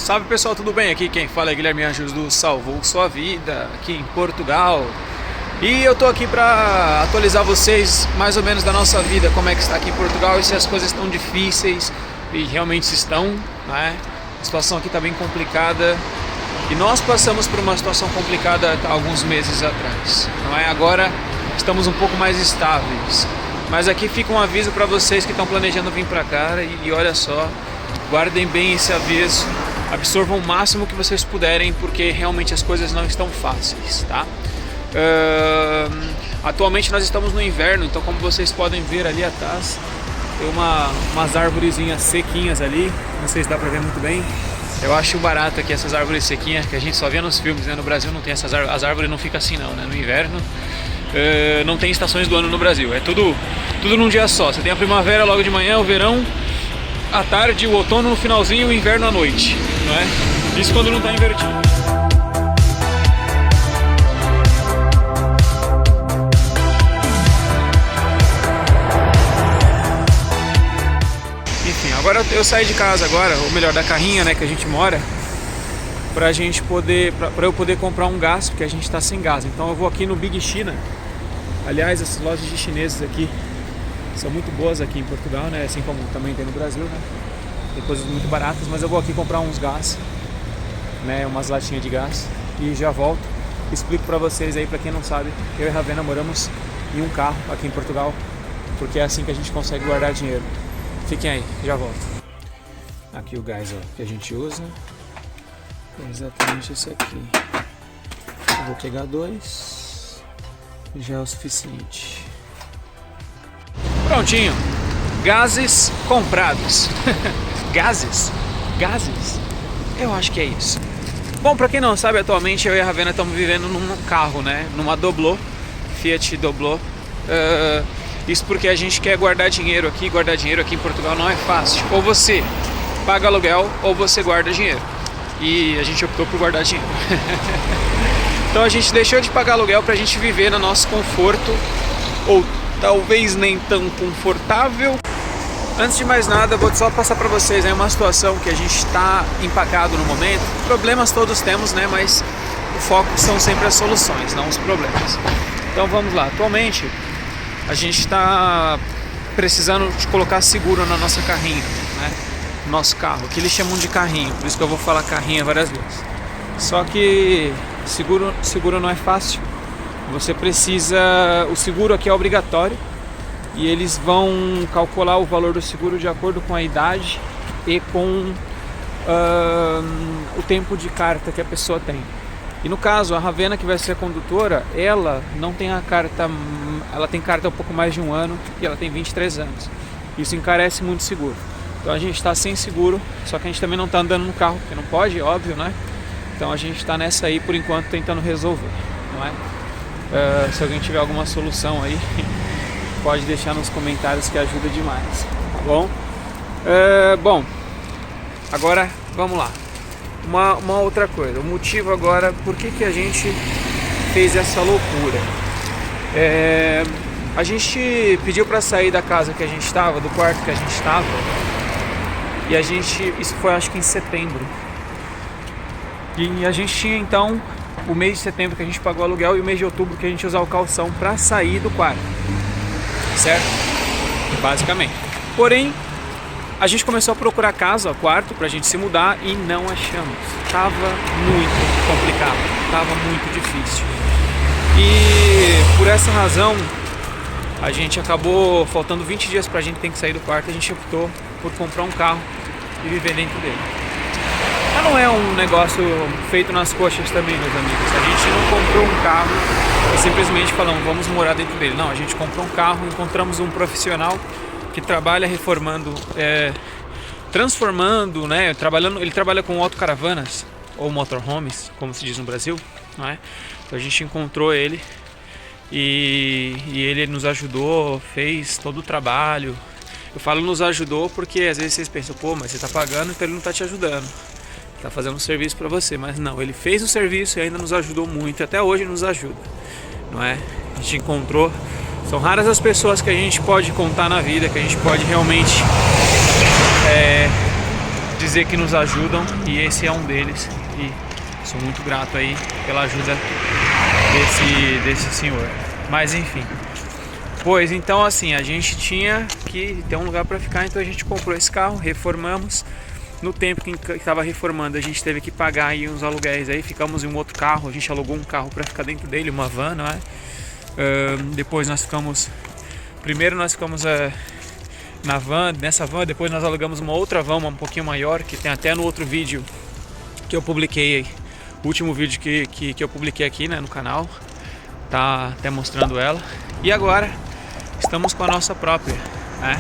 Salve pessoal, tudo bem? Aqui quem fala é Guilherme Anjos do Salvou Sua Vida, aqui em Portugal. E eu tô aqui para atualizar vocês mais ou menos da nossa vida, como é que está aqui em Portugal e se as coisas estão difíceis, e realmente estão, né? A situação aqui está bem complicada e nós passamos por uma situação complicada há alguns meses atrás, não é? Agora estamos um pouco mais estáveis, mas aqui fica um aviso para vocês que estão planejando vir para cá e olha só, guardem bem esse aviso, absorvam o máximo que vocês puderem, porque realmente as coisas não estão fáceis, tá? Atualmente nós estamos no inverno, então como vocês podem ver ali atrás tem umas arvorezinhas sequinhas ali, não sei se dá pra ver muito bem. Eu acho barato aqui essas árvores sequinhas que a gente só vê nos filmes, né? No Brasil não tem essas árvores, as árvores não ficam assim não, né? No inverno não tem estações do ano no Brasil, é tudo num dia só. Você tem a primavera logo de manhã, o verão à tarde, o outono no finalzinho e o inverno à noite, não é? Isso quando não está invertido. Enfim, agora eu saí de casa agora, ou melhor, da carrinha, né, que a gente mora, pra eu poder comprar um gás, porque a gente tá sem gás. Então eu vou aqui no Big China. Aliás, essas lojas de chineses aqui são muito boas aqui em Portugal, né, assim como também tem no Brasil, né. Tem coisas muito baratas, mas eu vou aqui comprar uns gás, né, umas latinhas de gás e já volto. Explico pra vocês aí, pra quem não sabe, eu e a Ravena moramos em um carro aqui em Portugal, porque é assim que a gente consegue guardar dinheiro. Fiquem aí, já volto. Aqui o gás, ó, que a gente usa é exatamente esse aqui. Eu vou pegar 2, já é o suficiente. Prontinho, gases comprados. Gases? Eu acho que é isso. Bom, pra quem não sabe, atualmente eu e a Ravena estamos vivendo num carro, né? Numa Doblô, Fiat Doblô. Isso porque a gente quer guardar dinheiro aqui em Portugal não é fácil. Ou você paga aluguel ou você guarda dinheiro. E a gente optou por guardar dinheiro. Então a gente deixou de pagar aluguel pra gente viver no nosso conforto, ou talvez nem tão confortável. Antes de mais nada, vou só passar pra vocês aí uma situação que a gente está empacado no momento. Problemas todos temos, né? Mas o foco são sempre as soluções, não os problemas. Então vamos lá. Atualmente a gente está precisando de colocar seguro na nossa carrinha, né? Nosso carro, que eles chamam de carrinho, por isso que eu vou falar carrinha várias vezes. Só que seguro não é fácil. Você precisa, o seguro aqui é obrigatório e eles vão calcular o valor do seguro de acordo com a idade e com o tempo de carta que a pessoa tem. E no caso, a Ravena, que vai ser a condutora, ela não tem a carta, ela tem carta há um pouco mais de um ano e ela tem 23 anos. Isso encarece muito o seguro. Então a gente está sem seguro, só que a gente também não está andando no carro, porque não pode, óbvio, né? Então a gente está nessa aí, por enquanto, tentando resolver, não é? Se alguém tiver alguma solução aí, pode deixar nos comentários que ajuda demais, tá bom? Bom, agora vamos lá. Uma outra coisa, o motivo agora, por que a gente fez essa loucura? A gente pediu para sair da casa que a gente estava, do quarto que a gente estava, e isso foi acho que em setembro. E a gente tinha então o mês de setembro que a gente pagou o aluguel e o mês de outubro que a gente usava o calção para sair do quarto, certo? Basicamente. Porém, a gente começou a procurar casa, quarto, pra gente se mudar e não achamos. Tava muito complicado, tava muito difícil. E por essa razão, a gente acabou faltando 20 dias pra gente ter que sair do quarto. A gente optou por comprar um carro e viver dentro dele. Mas não é um negócio feito nas coxas também, meus amigos. A gente não comprou um carro e simplesmente falamos, vamos morar dentro dele. Não, a gente comprou um carro, encontramos um profissional que trabalha reformando, transformando, né? Ele trabalha com autocaravanas ou motorhomes, como se diz no Brasil, não é? Então a gente encontrou ele e ele nos ajudou, fez todo o trabalho. Eu falo nos ajudou porque às vezes vocês pensam, pô, mas você tá pagando, então ele não tá te ajudando, tá fazendo um serviço para você, mas não, ele fez o serviço e ainda nos ajudou muito, até hoje nos ajuda, não é? A gente encontrou. São raras as pessoas que a gente pode contar na vida, que a gente pode realmente dizer que nos ajudam, e esse é um deles, e sou muito grato aí pela ajuda desse senhor. Mas enfim, pois então assim, a gente tinha que ter um lugar para ficar, então a gente comprou esse carro, reformamos. No tempo que estava reformando, a gente teve que pagar aí uns aluguéis aí, ficamos em um outro carro, a gente alugou um carro para ficar dentro dele, uma van, não é? Depois nós ficamos, primeiro nós ficamos nessa van, depois nós alugamos uma outra van, um pouquinho maior, que tem até no outro vídeo que eu publiquei, o último vídeo que eu publiquei aqui, né, no canal, tá até mostrando ela. E agora estamos com a nossa própria, né?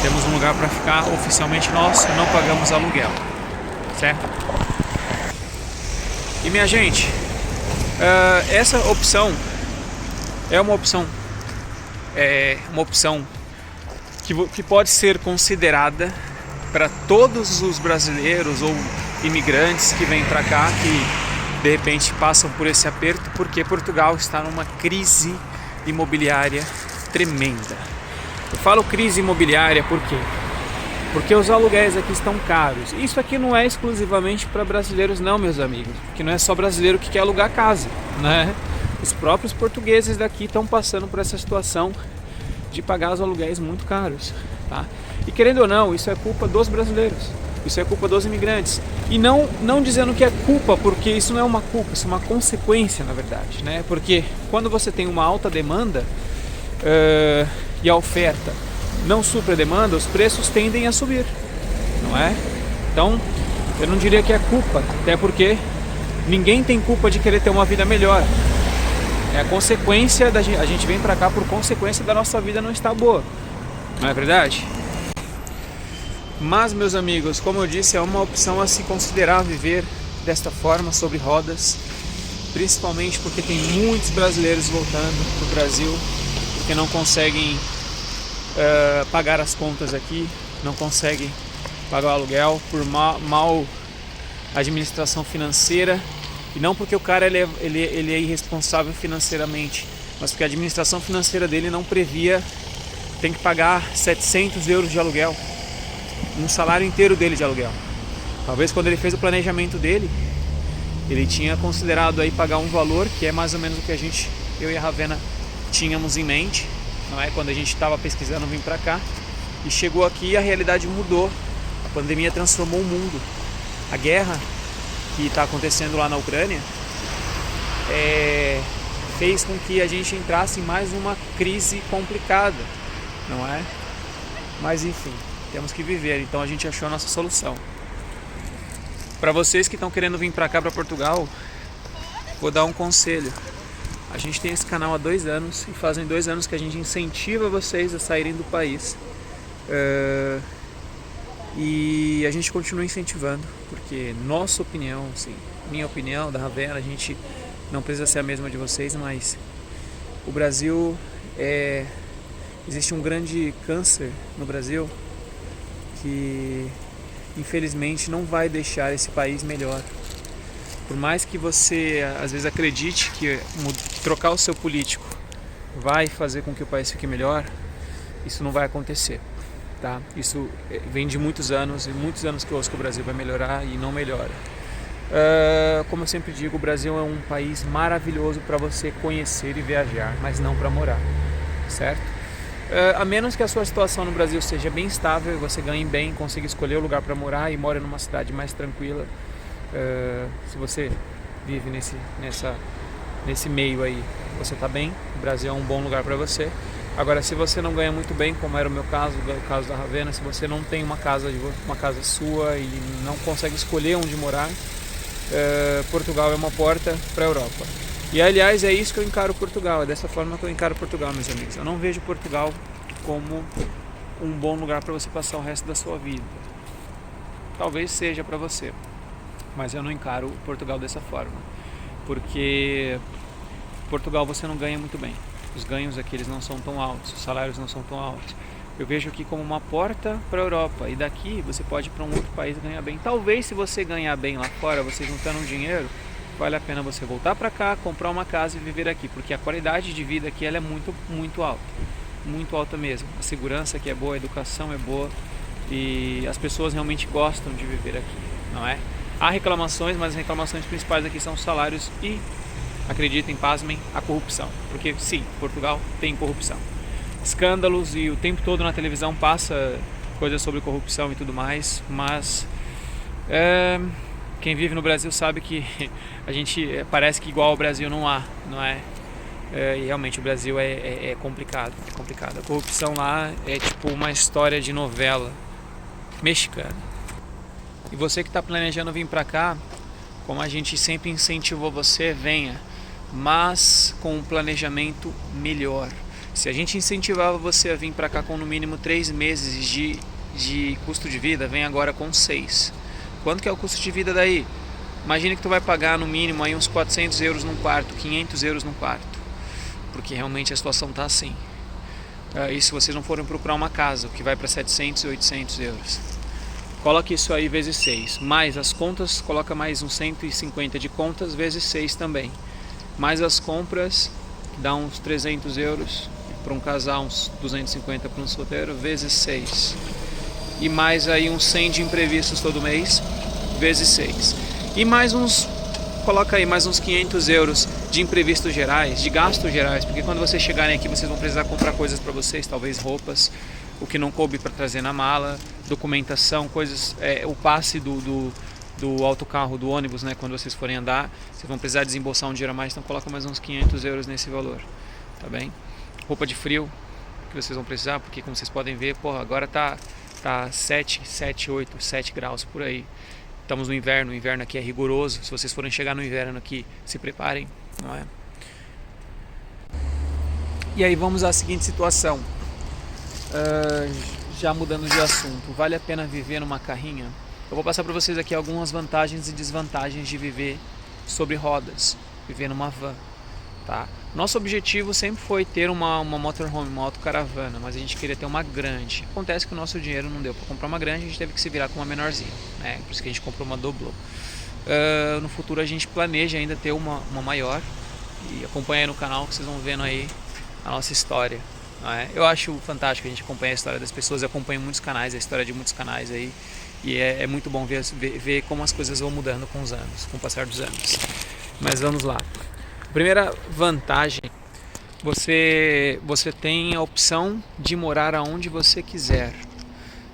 Temos um lugar para ficar oficialmente nosso, não pagamos aluguel, certo? E minha gente, essa opção é uma opção que pode ser considerada para todos os brasileiros ou imigrantes que vêm para cá, que de repente passam por esse aperto, porque Portugal está numa crise imobiliária tremenda. Eu falo crise imobiliária por quê? Porque os aluguéis aqui estão caros. Isso aqui não é exclusivamente para brasileiros não, meus amigos, porque não é só brasileiro que quer alugar casa, né? Os próprios portugueses daqui estão passando por essa situação de pagar os aluguéis muito caros, tá? E querendo ou não, isso é culpa dos brasileiros, isso é culpa dos imigrantes. E não dizendo que é culpa, porque isso não é uma culpa, isso é uma consequência, na verdade, né? Porque quando você tem uma alta demanda e a oferta não supre a demanda, os preços tendem a subir, não é? Então, eu não diria que é culpa, até porque ninguém tem culpa de querer ter uma vida melhor. É a consequência a gente vem pra cá por consequência da nossa vida não estar boa, não é verdade? Mas, meus amigos, como eu disse, é uma opção a se considerar viver desta forma, sobre rodas, principalmente porque tem muitos brasileiros voltando pro Brasil, porque não conseguem pagar as contas aqui, não conseguem pagar o aluguel por mal administração financeira, e não porque o cara ele é irresponsável financeiramente, mas porque a administração financeira dele não previa, tem que pagar 700 euros de aluguel, um salário inteiro dele de aluguel. Talvez quando ele fez o planejamento dele, ele tinha considerado aí pagar um valor que é mais ou menos o que eu e a Ravena tínhamos em mente, não é? Quando a gente estava pesquisando vir para cá, e chegou aqui e a realidade mudou. A pandemia transformou o mundo. A guerra que está acontecendo lá na Ucrânia fez com que a gente entrasse em mais uma crise complicada, não é? Mas enfim, temos que viver, então a gente achou a nossa solução. Para vocês que estão querendo vir para cá, para Portugal, vou dar um conselho. A gente tem esse canal há 2 anos e fazem 2 anos que a gente incentiva vocês a saírem do país. E a gente continua incentivando, porque nossa opinião, sim, minha opinião, da Ravena, a gente não precisa ser a mesma de vocês, mas o Brasil existe um grande câncer no Brasil que infelizmente não vai deixar esse país melhor. Por mais que você às vezes acredite que trocar o seu político vai fazer com que o país fique melhor, isso não vai acontecer, tá? Isso vem de muitos anos, e muitos anos que eu ouço que o Brasil vai melhorar e não melhora. Como eu sempre digo, o Brasil é um país maravilhoso para você conhecer e viajar, mas não para morar, certo? A menos que a sua situação no Brasil seja bem estável, você ganhe bem, consiga escolher o lugar para morar e mora numa cidade mais tranquila. Se você vive nesse meio aí, você está bem, o Brasil é um bom lugar para você. Agora, se você não ganha muito bem, como era o meu caso, o caso da Ravena, se você não tem uma casa sua e não consegue escolher onde morar, Portugal é uma porta para a Europa. E aliás, é isso que eu encaro Portugal, é dessa forma que eu encaro Portugal, meus amigos. Eu não vejo Portugal como um bom lugar para você passar o resto da sua vida. Talvez seja para você, mas eu não encaro Portugal dessa forma, porque Portugal você não ganha muito bem. Os ganhos aqui eles não são tão altos, os salários não são tão altos. Eu vejo aqui como uma porta para a Europa, e daqui você pode ir para um outro país e ganhar bem. Talvez se você ganhar bem lá fora, você juntando um dinheiro, vale a pena você voltar para cá, comprar uma casa e viver aqui, porque a qualidade de vida aqui ela é muito, muito alta mesmo. A segurança aqui é boa, a educação é boa, e as pessoas realmente gostam de viver aqui, não é? Há reclamações, mas as reclamações principais aqui são os salários e, acreditem, pasmem, a corrupção. Porque sim, Portugal tem corrupção. Escândalos e o tempo todo na televisão passa coisas sobre corrupção e tudo mais, mas quem vive no Brasil sabe que a gente parece que igual ao Brasil não há, não é? E realmente o Brasil é complicado, é complicado. A corrupção lá é tipo uma história de novela mexicana. E você que está planejando vir para cá, como a gente sempre incentivou você, venha, mas com um planejamento melhor. Se a gente incentivava você a vir para cá com no mínimo 3 meses de custo de vida, vem agora com 6. Quanto que é o custo de vida daí? Imagine que tu vai pagar no mínimo aí uns 400 euros num quarto, 500 euros num quarto, porque realmente a situação está assim. E se vocês não forem procurar uma casa, o que vai para 700 e 800 euros. Coloque isso aí vezes 6, mais as contas, coloca mais uns 150 de contas vezes 6 também. Mais as compras, dá uns 300 euros para um casal, uns 250 para um solteiro, vezes 6. E mais aí uns 100 de imprevistos todo mês, vezes 6. E mais uns, coloca aí mais uns 500 euros de imprevistos gerais, de gastos gerais, porque quando vocês chegarem aqui vocês vão precisar comprar coisas para vocês, talvez roupas, o que não coube para trazer na mala, documentação, coisas, o passe do autocarro, do ônibus, né, quando vocês forem andar, vocês vão precisar desembolsar um dinheiro a mais, então coloca mais uns 500 euros nesse valor, tá bem? Roupa de frio, que vocês vão precisar, porque como vocês podem ver, porra, agora tá 7, 8, 7 graus por aí. Estamos no inverno, o inverno aqui é rigoroso, se vocês forem chegar no inverno aqui, se preparem, não é? E aí vamos à seguinte situação, já mudando de assunto, vale a pena viver numa carrinha? Eu vou passar para vocês aqui algumas vantagens e desvantagens de viver sobre rodas, viver numa van, tá? Nosso objetivo sempre foi ter uma motorhome, uma autocaravana, mas a gente queria ter uma grande. Acontece que o nosso dinheiro não deu para comprar uma grande, a gente teve que se virar com uma menorzinha, né? Por isso que a gente comprou uma Doblo. No futuro a gente planeja ainda ter uma maior, e acompanha aí no canal que vocês vão vendo aí a nossa história. Eu acho fantástico a gente acompanhar a história das pessoas, eu acompanho muitos canais, a história de muitos canais aí, e é muito bom ver como as coisas vão mudando com os anos, com o passar dos anos. Mas vamos lá. Primeira vantagem, você tem a opção de morar aonde você quiser.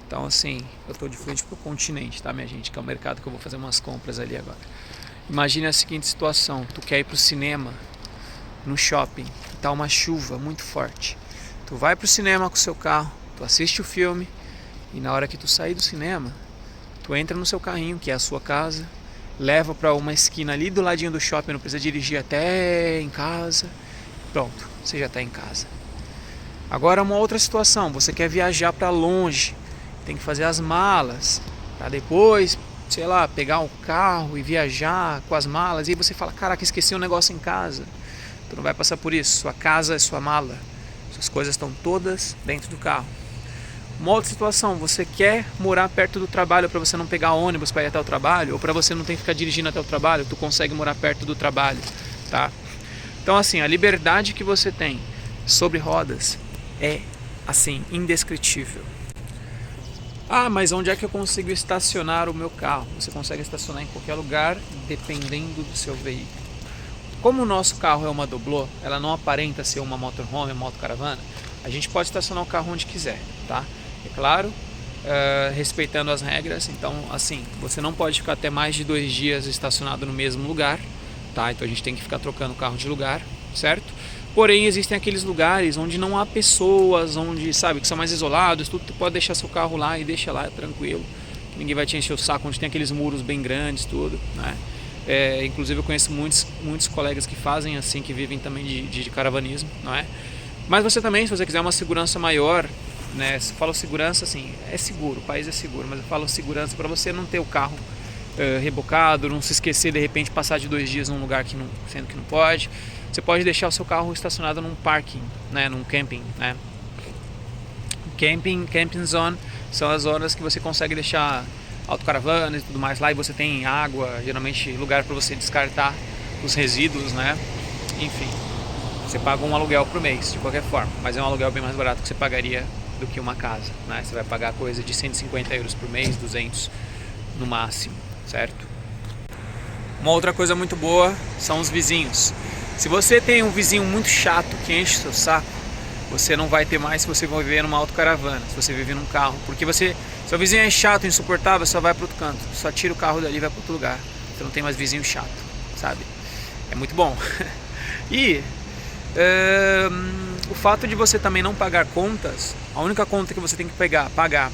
Então assim, eu estou de frente para o Continente, tá minha gente, que é o mercado que eu vou fazer umas compras ali agora. Imagine a seguinte situação, tu quer ir para o cinema, no shopping, tá uma chuva muito forte. Tu vai pro cinema com o seu carro, tu assiste o filme e na hora que tu sair do cinema, tu entra no seu carrinho, que é a sua casa, leva para uma esquina ali do ladinho do shopping, não precisa dirigir até em casa. Pronto, você já está em casa. Agora uma outra situação, você quer viajar para longe, tem que fazer as malas, para depois, sei lá, pegar um carro e viajar com as malas, e aí você fala, caraca, esqueci um negócio em casa. Tu não vai passar por isso, sua casa é sua mala. As coisas estão todas dentro do carro. Uma outra situação, você quer morar perto do trabalho para você não pegar ônibus para ir até o trabalho, ou para você não ter que ficar dirigindo até o trabalho, tu consegue morar perto do trabalho, tá? Então assim, a liberdade que você tem sobre rodas é assim, indescritível. Ah, mas onde é que eu consigo estacionar o meu carro? Você consegue estacionar em qualquer lugar, dependendo do seu veículo. Como o nosso carro é uma Doblo, ela não aparenta ser uma motorhome, uma autocaravana, a gente pode estacionar o carro onde quiser, tá? É claro, respeitando as regras, então assim, você não pode ficar até mais de 2 dias estacionado no mesmo lugar, tá? Então a gente tem que ficar trocando o carro de lugar, certo? Porém, existem aqueles lugares onde não há pessoas, onde, sabe, que são mais isolados, tu pode deixar seu carro lá e deixa lá, tranquilo, ninguém vai te encher o saco, onde tem aqueles muros bem grandes, tudo, né? Inclusive eu conheço muitos colegas que fazem assim, que vivem também de caravanismo, não é? Mas você também, se você quiser uma segurança maior, né? Se eu falo segurança, assim, é seguro, o país é seguro, mas eu falo segurança para você não ter o carro rebocado, não se esquecer de repente passar de 2 dias num lugar que não, sendo que não pode. Você pode deixar o seu carro estacionado num parking, né? Num camping, né? Camping zone são as zonas que você consegue deixar autocaravanas e tudo mais lá, e você tem água, geralmente lugar para você descartar os resíduos, né? Enfim, você paga um aluguel por mês, de qualquer forma, mas é um aluguel bem mais barato que você pagaria do que uma casa, né? Você vai pagar coisa de 150 euros por mês, 200 no máximo, certo? Uma outra coisa muito boa são os vizinhos. Se você tem um vizinho muito chato que enche o seu saco, você não vai ter mais se você for viver numa autocaravana, se você viver num carro. Porque seu vizinho é chato, insuportável, só vai para outro canto. Só tira o carro dali e vai para outro lugar. Você não tem mais vizinho chato, sabe? É muito bom. E o fato de você também não pagar contas, a única conta que você tem que pagar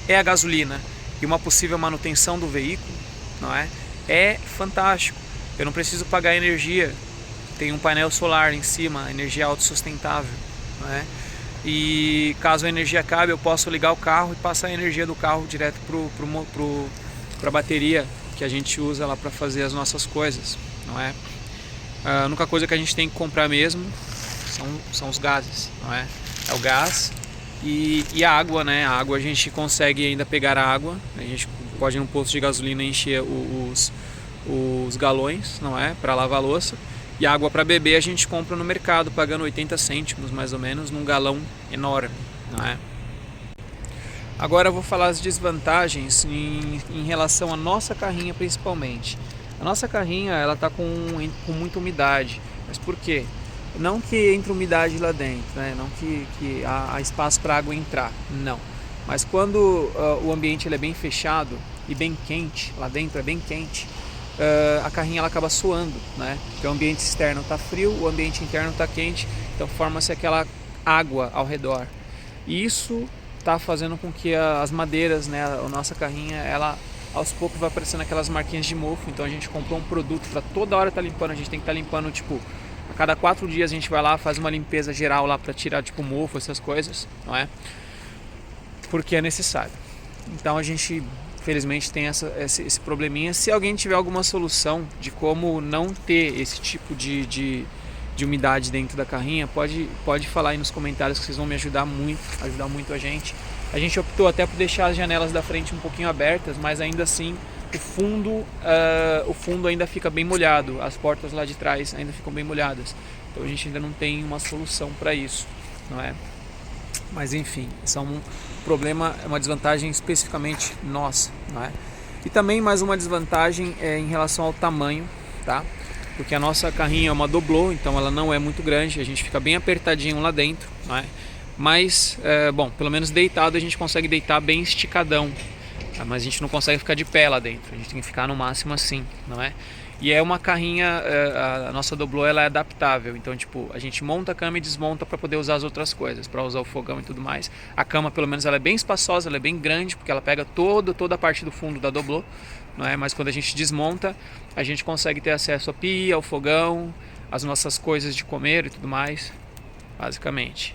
é a gasolina e uma possível manutenção do veículo, não é? É fantástico. Eu não preciso pagar energia. Tem um painel solar em cima, energia autossustentável, não é? E caso a energia acabe, eu posso ligar o carro e passar a energia do carro direto para a bateria que a gente usa lá para fazer as nossas coisas, não é? A única coisa que a gente tem que comprar mesmo são os gases, não é? É o gás e a água, né? A água a gente consegue ainda pegar a água, a gente pode ir num posto de gasolina e encher os galões, não é? Para lavar a louça. E água para beber a gente compra no mercado, pagando 80 cêntimos mais ou menos, num galão enorme, não é? Agora eu vou falar as desvantagens em relação à nossa carrinha principalmente. A nossa carrinha ela está com muita umidade, mas por quê? Não que entre umidade lá dentro, né? Não que há espaço para a água entrar, não. Mas quando o ambiente ele é bem fechado e bem quente, lá dentro é bem quente, a carrinha ela acaba suando, né? Porque o ambiente externo está frio, o ambiente interno está quente, então forma-se aquela água ao redor. E isso está fazendo com que as madeiras, né, a nossa carrinha, ela aos poucos vai aparecendo aquelas marquinhas de mofo. Então a gente comprou um produto para toda hora estar limpando, a gente tem que estar limpando tipo a cada 4 dias a gente vai lá, faz uma limpeza geral lá para tirar tipo mofo, essas coisas, não é? Porque é necessário. Então a gente infelizmente tem esse probleminha. Se alguém tiver alguma solução de como não ter esse tipo de umidade dentro da carrinha, pode falar aí nos comentários que vocês vão me ajudar muito a gente. A gente optou até por deixar as janelas da frente um pouquinho abertas, mas ainda assim o fundo ainda fica bem molhado, as portas lá de trás ainda ficam bem molhadas. Então a gente ainda não tem uma solução para isso, não é? Mas enfim, isso é um problema, é uma desvantagem especificamente nossa, não é? E também mais uma desvantagem é em relação ao tamanho, tá? Porque a nossa carrinha é uma doblô, então ela não é muito grande, a gente fica bem apertadinho lá dentro, não é? Mas, bom, pelo menos deitado a gente consegue deitar bem esticadão, tá? Mas a gente não consegue ficar de pé lá dentro, a gente tem que ficar no máximo assim, não é? E é uma carrinha, a nossa doblô ela é adaptável, então tipo, a gente monta a cama e desmonta para poder usar as outras coisas, para usar o fogão e tudo mais. A cama pelo menos ela é bem espaçosa, ela é bem grande, porque ela pega toda a parte do fundo da doblô, não é? Mas quando a gente desmonta, a gente consegue ter acesso à pia, ao fogão, as nossas coisas de comer e tudo mais, basicamente.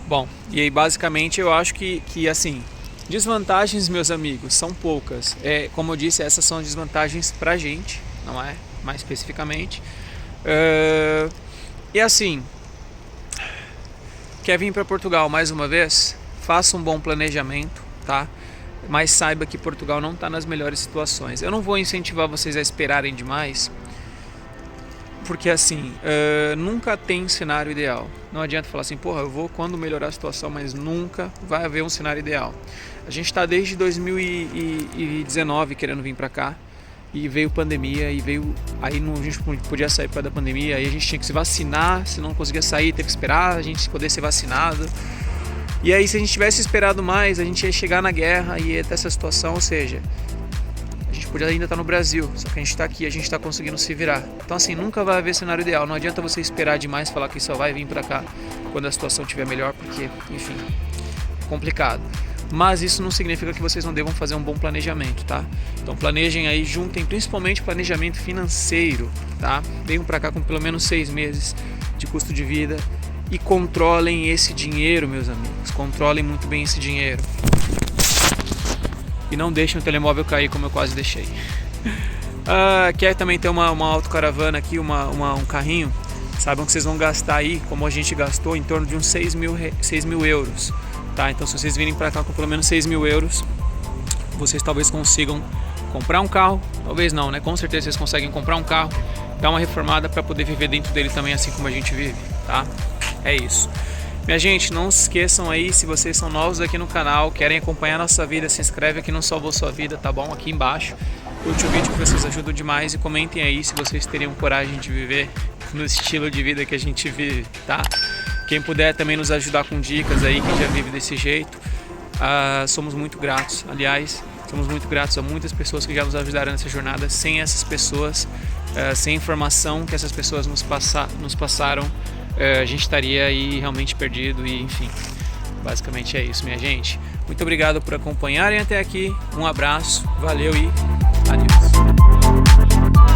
Bom, e aí basicamente eu acho que assim, desvantagens, meus amigos, são poucas. Como eu disse, essas são desvantagens pra gente, não é? Mais especificamente. E assim, quer vir para Portugal mais uma vez? Faça um bom planejamento, tá? Mas saiba que Portugal não está nas melhores situações. Eu não vou incentivar vocês a esperarem demais, porque assim, nunca tem cenário ideal. Não adianta falar assim, porra, eu vou quando melhorar a situação, mas nunca vai haver um cenário ideal. A gente está desde 2019 querendo vir para cá, e veio pandemia, e aí a gente podia sair por causa da pandemia, aí a gente tinha que se vacinar, se não conseguia sair, teve que esperar a gente poder ser vacinado. E aí se a gente tivesse esperado mais, a gente ia chegar na guerra e ia ter essa situação, ou seja, a gente podia ainda estar no Brasil, só que a gente está aqui, a gente está conseguindo se virar. Então assim, nunca vai haver cenário ideal, não adianta você esperar demais, falar que só vai vir para cá quando a situação estiver melhor, porque, enfim, é complicado. Mas isso não significa que vocês não devam fazer um bom planejamento, tá? Então planejem aí, juntem principalmente planejamento financeiro, tá? Venham para cá com pelo menos 6 meses de custo de vida e controlem esse dinheiro, meus amigos. Controlem muito bem esse dinheiro. E não deixem o telemóvel cair como eu quase deixei. Quer também ter uma autocaravana aqui, um carrinho? Saibam que vocês vão gastar aí, como a gente gastou, em torno de uns 6 mil euros. Tá, então se vocês virem para cá com pelo menos 6 mil euros, vocês talvez consigam comprar um carro, talvez não, né? Com certeza vocês conseguem comprar um carro, dar uma reformada para poder viver dentro dele também, assim como a gente vive, tá? É isso. Minha gente, não se esqueçam aí, se vocês são novos aqui no canal, querem acompanhar nossa vida, se inscreve aqui no Salvou Sua Vida, tá bom? Aqui embaixo. Curte o vídeo que vocês ajudam demais e comentem aí se vocês teriam coragem de viver no estilo de vida que a gente vive, tá? Quem puder também nos ajudar com dicas aí, quem já vive desse jeito, somos muito gratos. Aliás, somos muito gratos a muitas pessoas que já nos ajudaram nessa jornada. Sem essas pessoas, sem a informação que essas pessoas nos passaram, a gente estaria aí realmente perdido e enfim, basicamente é isso, minha gente. Muito obrigado por acompanharem até aqui, um abraço, valeu e adeus.